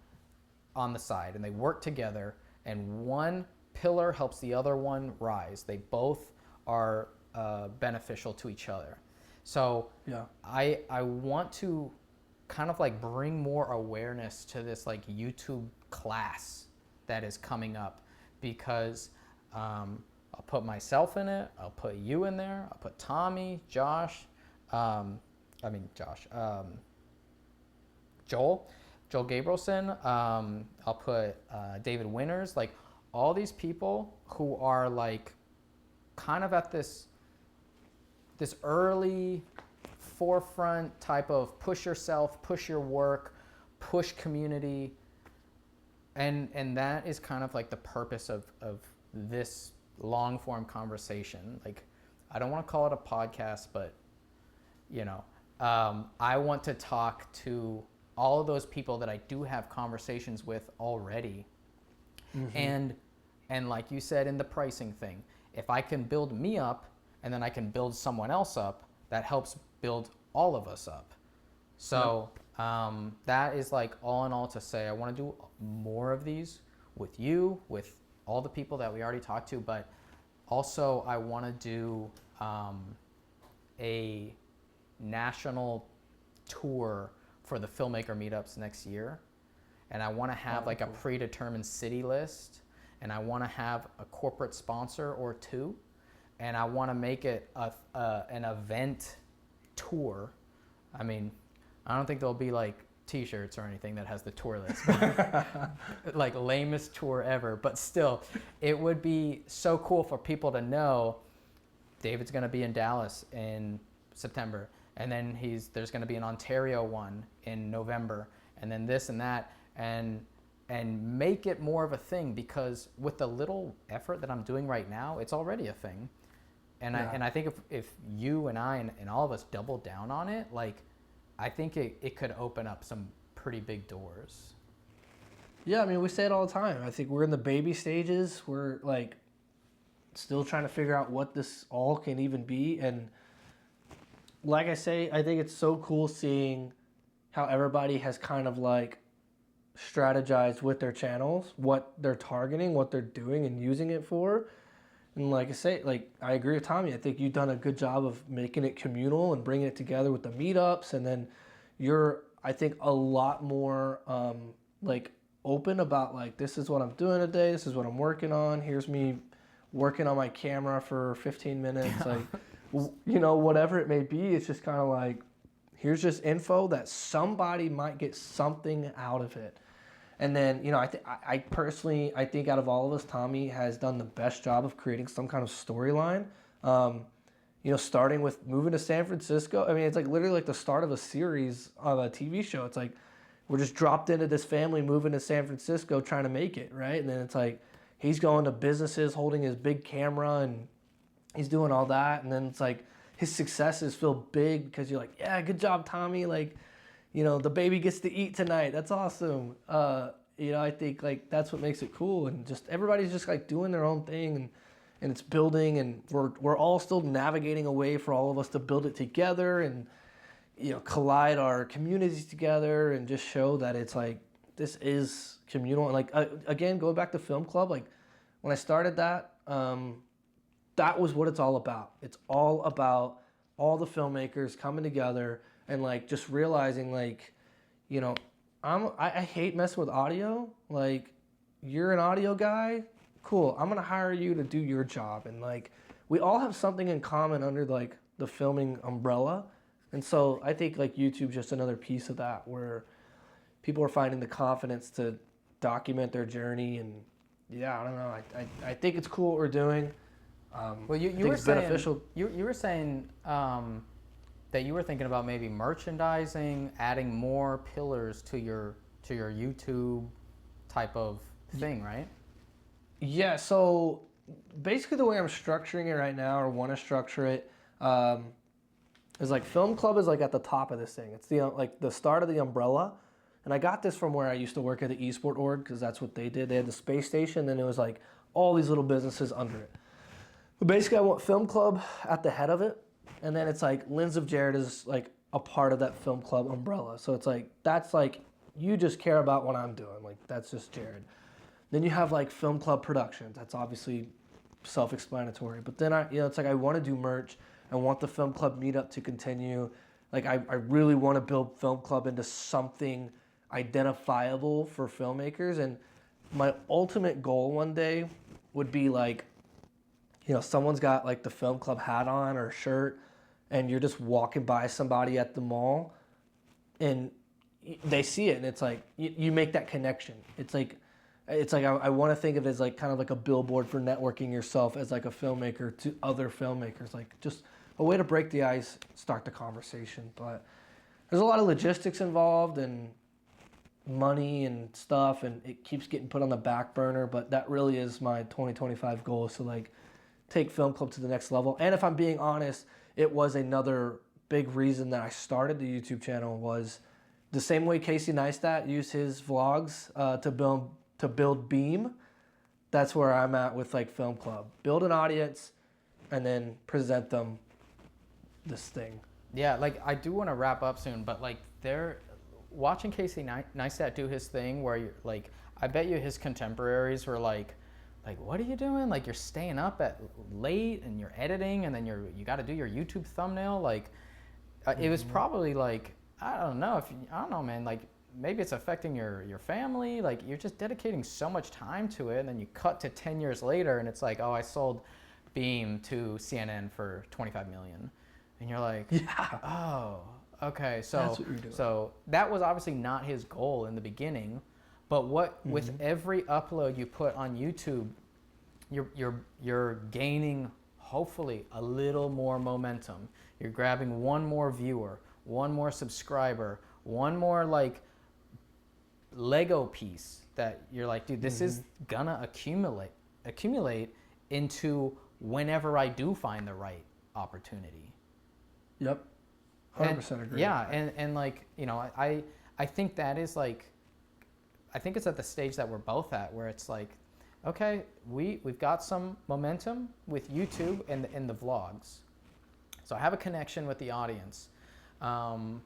on the side, and they work together, and one pillar helps the other one rise. They both are beneficial to each other. So Yeah. I want to kind of like bring more awareness to this like YouTube class that is coming up, because I'll put myself in it, I'll put you in there, I'll put Tommy, Josh, Joel Gabrielson, I'll put David Winters, like all these people who are like kind of at this early forefront type of push yourself, push your work, push community. And that is kind of like the purpose of this long form conversation. Like, I don't want to call it a podcast, but you know, I want to talk to all of those people that I do have conversations with already. And like you said in the pricing thing, if I can build me up and then I can build someone else up, that helps build all of us up. So that is like all in all to say, I want to do more of these with you, with all the people that we already talked to, but also I want to do a national tour for the filmmaker meetups next year. And I want to have like a predetermined city list, and I want to have a corporate sponsor or two, and I want to make it an event tour. I mean, I don't think there'll be like t-shirts or anything that has the tour list, like lamest tour ever, but still it would be so cool for people to know David's going to be in Dallas in September, and then there's going to be an Ontario one in November, and then this and that, and make it more of a thing, because with the little effort that I'm doing right now, it's already a thing. And I think if you and I and all of us double down on it, like, I think it could open up some pretty big doors. Yeah, I mean, we say it all the time. I think we're in the baby stages. We're like still trying to figure out what this all can even be. And like I say, I think it's so cool seeing how everybody has kind of like strategized with their channels, what they're targeting, what they're doing and using it for. And like I say, like, I agree with Tommy. I think you've done a good job of making it communal and bringing it together with the meetups. And then you're, I think, a lot more like open about like, this is what I'm doing today. This is what I'm working on. Here's me working on my camera for 15 minutes. Like, you know, whatever it may be. It's just kind of like, here's just info that somebody might get something out of it. And then, you know, I personally, I think out of all of us, Tommy has done the best job of creating some kind of storyline. You know, starting with moving to San Francisco. I mean, it's like literally like the start of a series of a TV show. It's like we're just dropped into this family moving to San Francisco trying to make it, right? And then it's like he's going to businesses holding his big camera and he's doing all that. And then it's like his successes feel big because you're like, yeah, good job, Tommy. Like, you know, the baby gets to eat tonight. That's awesome. You know, I think like that's what makes it cool, and just everybody's just like doing their own thing, and it's building, and we're all still navigating a way for all of us to build it together, and you know, collide our communities together, and just show that it's like this is communal. And like again, going back to Film Club, like when I started that, that was what it's all about. It's all about all the filmmakers coming together. And like just realizing like, you know, I hate messing with audio. Like, you're an audio guy, cool. I'm gonna hire you to do your job. And like, we all have something in common under like the filming umbrella. And so I think like YouTube's just another piece of that, where people are finding the confidence to document their journey. And yeah, I don't know. I think it's cool what we're doing. Well, you were saying beneficial. You were saying. That you were thinking about maybe merchandising, adding more pillars to your YouTube type of thing, right? Yeah, so basically the way I'm structuring it right now, or want to structure it, is like Film Club is like at the top of this thing. It's the like the start of the umbrella. And I got this from where I used to work at the eSport org, because that's what they did. They had the space station, and it was like all these little businesses under it. But basically I want Film Club at the head of it. And then it's like Lens of Jared is like a part of that Film Club umbrella. So it's like, that's like, you just care about what I'm doing. Like, that's just Jared. Then you have like Film Club Productions. That's obviously self-explanatory. But then it's like I want to do merch. I want the film club meetup to continue. Like I really want to build film club into something identifiable for filmmakers. And my ultimate goal one day would be like, someone's got like the film club hat on or shirt, and you're just walking by somebody at the mall, and they see it, and it's like you make that connection. It's like I want to think of it as like kind of like a billboard for networking yourself as like a filmmaker to other filmmakers, like just a way to break the ice, start the conversation. But there's a lot of logistics involved and money and stuff, and it keeps getting put on the back burner. But that really is my 2025 goal, is to like take film club to the next level. And if I'm being honest, it was another big reason that I started the YouTube channel, was the same way Casey Neistat used his vlogs to build Beam. That's where I'm at with like film club. Build an audience and then present them this thing. Yeah, like I do want to wrap up soon, but like watching Casey Neistat do his thing where you're like, I bet you his contemporaries were like, what are you doing? Like, you're staying up at late and you're editing, and then you got to do your YouTube thumbnail. Like, it was probably like, I don't know, man. Like, maybe it's affecting your family. Like, you're just dedicating so much time to it, and then you cut to 10 years later, and it's like, oh, I sold Beam to CNN for $25 million, and you're like, yeah, oh, okay. So that's what you're doing. So that was obviously not his goal in the beginning. But with every upload you put on YouTube, you're gaining hopefully a little more momentum. You're grabbing one more viewer, one more subscriber, one more like Lego piece that you're like, dude, this is gonna accumulate into whenever I do find the right opportunity. Yep, 100% agree. Yeah, and like, I think that is like, I think it's at the stage that we're both at, where it's like, okay, we've got some momentum with YouTube and the vlogs. So I have a connection with the audience, and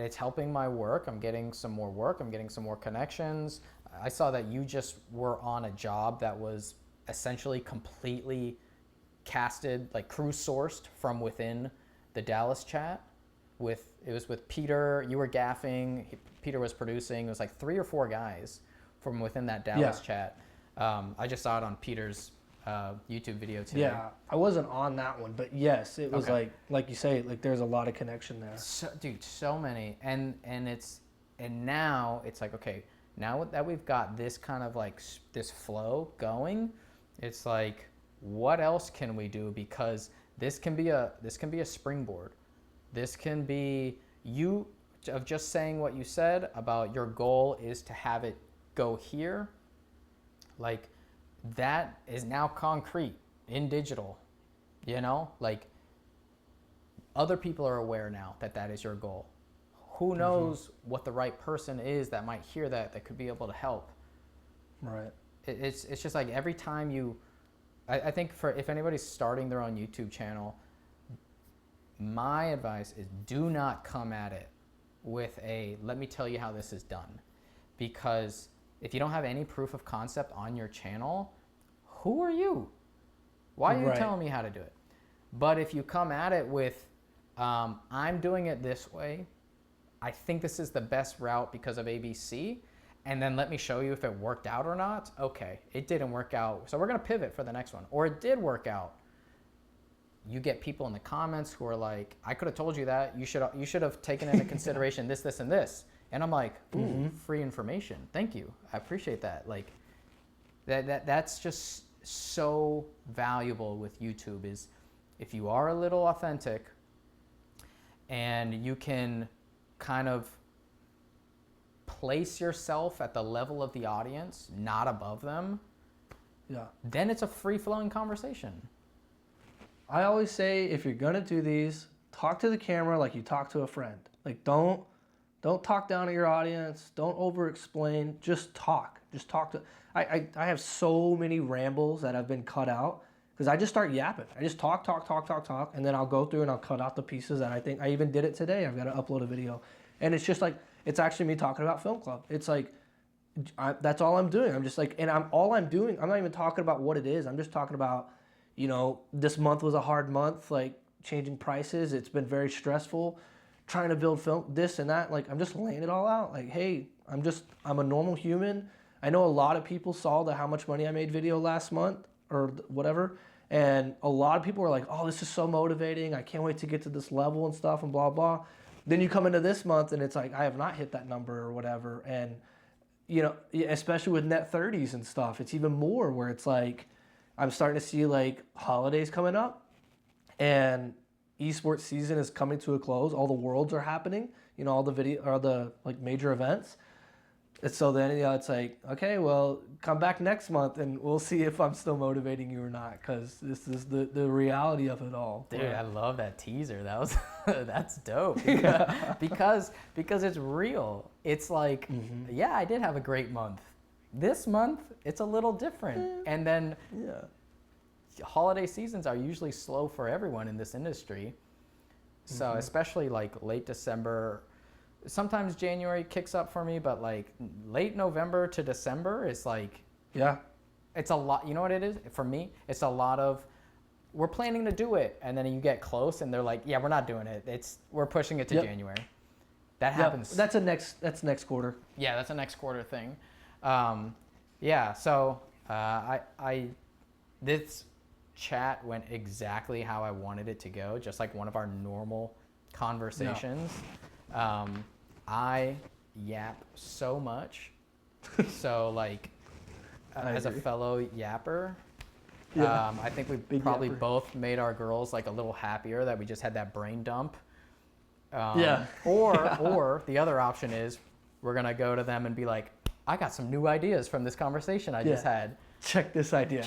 it's helping my work. I'm getting some more work. I'm getting some more connections. I saw that you just were on a job that was essentially completely casted, like crew sourced from within the Dallas chat. It was with Peter. You were gaffing. Peter was producing. It was like 3 or 4 guys from within that Dallas chat. I just saw it on Peter's YouTube video today. Yeah, I wasn't on that one, but yes, it was like you say, like there's a lot of connection there. So, dude, so many, and now it's like, okay, now that we've got this kind of like this flow going, it's like, what else can we do? Because this can be a springboard. This can be you of just saying what you said about your goal is to have it go here. Like, that is now concrete in digital, like other people are aware now that is your goal. Who knows what the right person is that might hear that could be able to help. Right. It's just like every time I think if anybody's starting their own YouTube channel, my advice is do not come at it with let me tell you how this is done. Because if you don't have any proof of concept on your channel, who are you? Why are you telling me how to do it? But if you come at it with, I'm doing it this way, I think this is the best route because of ABC, and then let me show you if it worked out or not. Okay, it didn't work out, so we're gonna pivot for the next one. Or it did work out. You get people in the comments who are like, I could have told you that. You should have taken into consideration this, this, and this. And I'm like, ooh, free information. Thank you. I appreciate that. Like, that's just so valuable with YouTube, is if you are a little authentic and you can kind of place yourself at the level of the audience, not above them, then it's a free-flowing conversation. I always say, if you're gonna do these, talk to the camera like you talk to a friend. Like, don't talk down at your audience. Don't over-explain. Just talk. Just talk to. I have so many rambles that have been cut out because I just start yapping. I just talk, and then I'll go through and I'll cut out the pieces that I think. I even did it today. I've got to upload a video, and it's just like, it's actually me talking about Film Club. It's like, that's all I'm doing. I'm just like, and I'm not even talking about what it is. I'm just talking about, you know, this month was a hard month, like changing prices. It's been very stressful trying to build film, this and that. Like, I'm just laying it all out. Like, hey, I'm a normal human. I know a lot of people saw the how much money I made video last month or whatever. And a lot of people were like, oh, this is so motivating. I can't wait to get to this level and stuff and blah, blah. Then you come into this month and it's like, I have not hit that number or whatever. And, you know, especially with net 30s and stuff, it's even more where it's like, I'm starting to see like holidays coming up and esports season is coming to a close. All the worlds are happening, you know, all the video or the like major events. And so then, you know, it's like, okay, well, come back next month and we'll see if I'm still motivating you or not, because this is the reality of it all. Dude, I love that teaser. That was that's dope. Because it's real. It's like, yeah, I did have a great month. This month, it's a little different. And then holiday seasons are usually slow for everyone in this industry. So especially like late December, sometimes January kicks up for me, but like late November to December is like, it's a lot. You know what it is? For me, it's a lot of, we're planning to do it. And then you get close and they're like, yeah, we're not doing it. We're pushing it to January. That happens. That's next quarter. Yeah, that's a next quarter thing. So this chat went exactly how I wanted it to go, just like one of our normal conversations. I yap so much. So like, as a fellow yapper, I think we probably both made our girls like a little happier that we just had that brain dump. Or the other option is we're gonna go to them and be like, I got some new ideas from this conversation I just had. Check this idea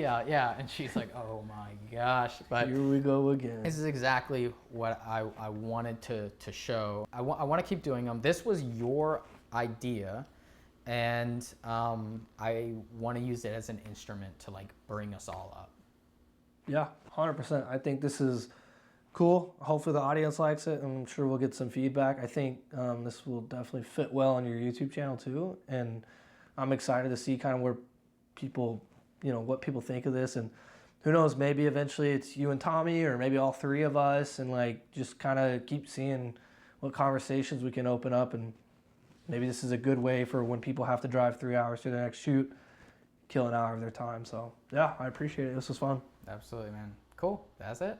out. Yeah. And she's like, oh my gosh. But here we go again. This is exactly what I wanted to show. I want to keep doing them. This was your idea, and I want to use it as an instrument to like bring us all up. Yeah, 100%. I think this is cool. Hopefully the audience likes it. I'm sure we'll get some feedback. I think this will definitely fit well on your YouTube channel too. And I'm excited to see kind of where people, you know, what people think of this. And who knows, maybe eventually it's you and Tommy, or maybe all three of us, and like just kind of keep seeing what conversations we can open up. And maybe this is a good way for when people have to drive 3 hours to the next shoot, kill an hour of their time. So yeah, I appreciate it. This was fun. Absolutely, man. Cool. That's it.